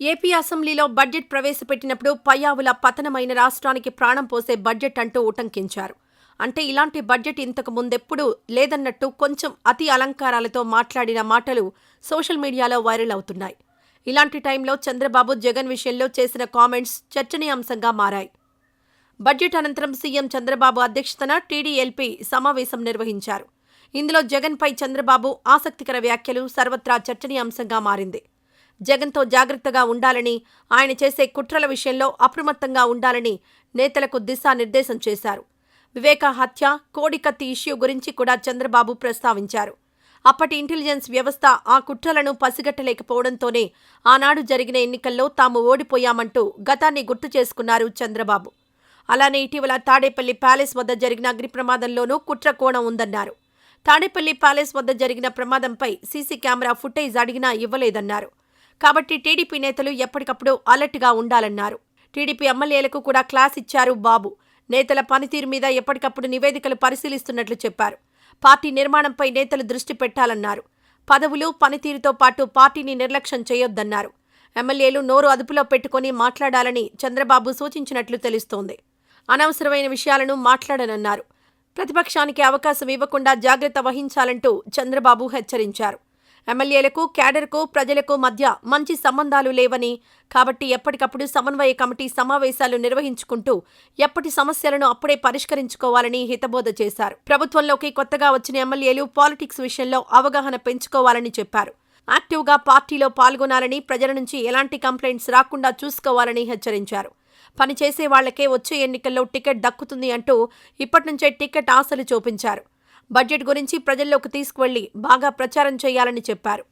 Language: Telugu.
ఏపీ అసెంబ్లీలో బడ్జెట్ ప్రవేశపెట్టినప్పుడు పయ్యావుల పతనమైన రాష్ట్రానికి ప్రాణం పోసే బడ్జెట్ అంటూ ఉటంకించారు. అంటే ఇలాంటి బడ్జెట్ ఇంతకు ముందెప్పుడూ లేదన్నట్టు కొంచెం అతి అలంకారాలతో మాట్లాడిన మాటలు సోషల్ మీడియాలో వైరల్ అవుతున్నాయి. ఇలాంటి టైంలో చంద్రబాబు జగన్ విషయంలో చేసిన కామెంట్స్ చర్చనీయాంశంగా మారాయి. బడ్జెట్ అనంతరం సీఎం చంద్రబాబు అధ్యక్షతన టీడీఎల్పీ సమావేశం నిర్వహించారు. ఇందులో జగన్పై చంద్రబాబు ఆసక్తికర వ్యాఖ్యలు సర్వత్రా చర్చనీయాంశంగా మారింది. జగన్తో జాగ్రత్తగా ఉండాలని, ఆయన చేసే కుట్రల విషయంలో అప్రమత్తంగా ఉండాలని నేతలకు దిశానిర్దేశం చేశారు. వివేక హత్య, కోడికత్తి ఇష్యూ గురించి కూడా చంద్రబాబు ప్రస్తావించారు. అప్పటి ఇంటెలిజెన్స్ వ్యవస్థ ఆ కుట్రలను పసిగట్టలేకపోవడంతోనే ఆనాడు జరిగిన ఎన్నికల్లో తాము ఓడిపోయామంటూ గతాన్ని గుర్తు చేసుకున్నారు చంద్రబాబు. అలానే ఇటీవల తాడేపల్లి ప్యాలెస్ వద్ద జరిగిన అగ్ని ప్రమాదంలోనూ కుట్ర కోణం ఉందన్నారు. తాడేపల్లి ప్యాలెస్ వద్ద జరిగిన ప్రమాదంపై సీసీ కెమెరా ఫుటేజ్ అడిగినా ఇవ్వలేదన్నారు. కాబట్టి టీడీపీ నేతలు ఎప్పటికప్పుడు అలర్ట్గా ఉండాలన్నారు. టీడీపీ ఎమ్మెల్యేలకు కూడా క్లాస్ ఇచ్చారు బాబు. నేతల పనితీరు మీద ఎప్పటికప్పుడు నివేదికలు పరిశీలిస్తున్నట్లు చెప్పారు. పార్టీ నిర్మాణంపై నేతలు దృష్టి పెట్టాలన్నారు. పదవులు, పనితీరుతో పాటు పార్టీని నిర్లక్ష్యం చేయొద్దన్నారు. ఎమ్మెల్యేలు నోరు అదుపులో పెట్టుకుని మాట్లాడాలని చంద్రబాబు సూచించినట్లు తెలుస్తోంది. అనవసరమైన విషయాలను మాట్లాడనన్నారు. ప్రతిపక్షానికి అవకాశం ఇవ్వకుండా జాగ్రత్త వహించాలంటూ చంద్రబాబు హెచ్చరించారు. ఎమ్మెల్యేలకు, క్యాడర్కు, ప్రజలకు మధ్య మంచి సంబంధాలు లేవని, కాబట్టి ఎప్పటికప్పుడు సమన్వయ కమిటీ సమావేశాలు నిర్వహించుకుంటూ ఎప్పటి సమస్యలను అప్పుడే పరిష్కరించుకోవాలని హితబోధ చేశారు. ప్రభుత్వంలోకి కొత్తగా వచ్చిన ఎమ్మెల్యేలు పాలిటిక్స్ విషయంలో అవగాహన పెంచుకోవాలని చెప్పారు. యాక్టివ్గా పార్టీలో పాల్గొనాలని, ప్రజల నుంచి ఎలాంటి కంప్లైంట్స్ రాకుండా చూసుకోవాలని హెచ్చరించారు. పనిచేసే వాళ్లకే వచ్చే ఎన్నికల్లో టికెట్ దక్కుతుంది అంటూ ఇప్పటినుంచే టికెట్ ఆశలు చూపించారు. బడ్జెట్ గురించి ప్రజల్లోకి తీసుకువెళ్లి బాగా ప్రచారం చేయాలని చెప్పారు.